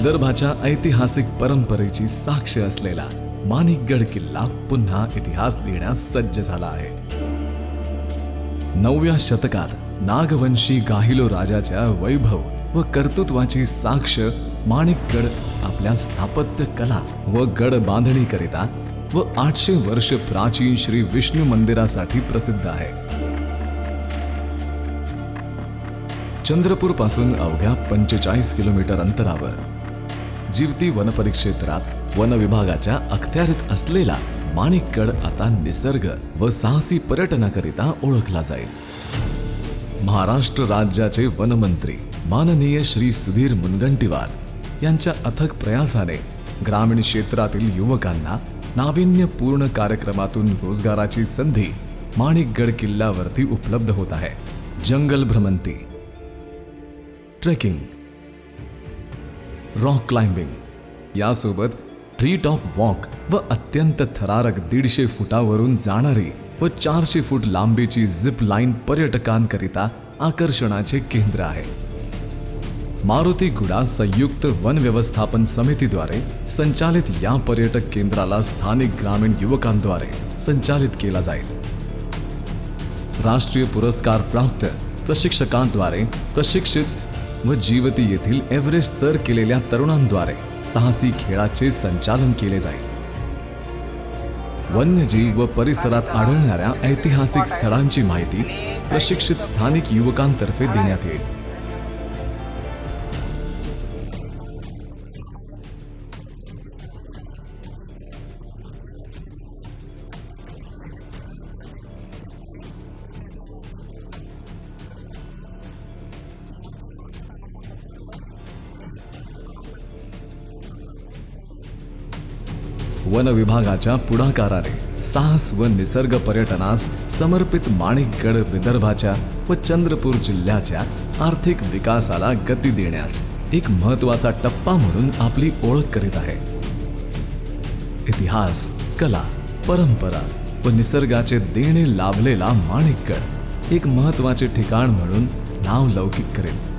विदर्भाच्या ऐतिहासिक परंपरेची साक्ष असलेला माणिकगड किल्ला पुन्हा इतिहास लिहिण्यास सज्ज झाला आहे. 9व्या शतकात नागवंशी गाहिलो राजाच्या वैभव व कर्तृत्वाची साक्ष माणिकगड आपल्या स्थापत्य कला व गड बांधणीकरिता व 800 वर्ष प्राचीन श्री विष्णू मंदिरासाठी प्रसिद्ध आहे. चंद्रपूर पासून अवघ्या 45 किलोमीटर अंतरावर जीवती वनपरिक्षेत्रात वन विभागाच्या अखत्यारीत असलेला माणिकगड आता निसर्ग व साहसी पर्यटनाकरिता ओळखला जाईल. महाराष्ट्र राज्याचे वनमंत्री माननीय श्री सुधीर मुनगंटीवार यांच्या अथक प्रयासाने ग्रामीण क्षेत्रातील युवकांना नाविन्यपूर्ण कार्यक्रमातून रोजगाराची संधी माणिकगड किल्ल्यावरती उपलब्ध होत आहे. जंगल भ्रमंती, ट्रेकिंग, रॉक क्लाइम्बिंग यासोबत ट्री टॉप वॉक व अत्यंत थरारक 150 फुटावरून जाणारी व 400 फूट लांबीची झिप लाईन पर्यटकांकरिता आकर्षणाचे केंद्र आहे. मारुतीगुडा संयुक्त वन व्यवस्थापन समितीद्वारे संचालित या पर्यटक केंद्राला स्थानिक ग्रामीण युवकांद्वारे संचालित केला जाईल. राष्ट्रीय पुरस्कार प्राप्त प्रशिक्षकांद्वारे प्रशिक्षित व जीवती येथील एव्हरेस्ट सर केलेल्या तरुणांद्वारे साहसी खेळाचे संचालन केले जाईल. वन्यजीव व परिसरात आढळणाऱ्या ऐतिहासिक स्थळांची माहिती प्रशिक्षित स्थानिक युवकांतर्फे देण्यात येईल. वन विभागाच्या पुढाकाराने साहस व निसर्ग पर्यटनास समर्पित माणिकगड विदर्भाच्या व चंद्रपूर जिल्ह्याच्या आर्थिक विकासाला गती देण्यास एक महत्त्वाचा टप्पा म्हणून आपली ओळख करीत आहे. इतिहास, कला, परंपरा व निसर्गाचे देणे लाभलेला माणिकगड एक महत्त्वाचे ठिकाण म्हणून नाव लौकिक करेल.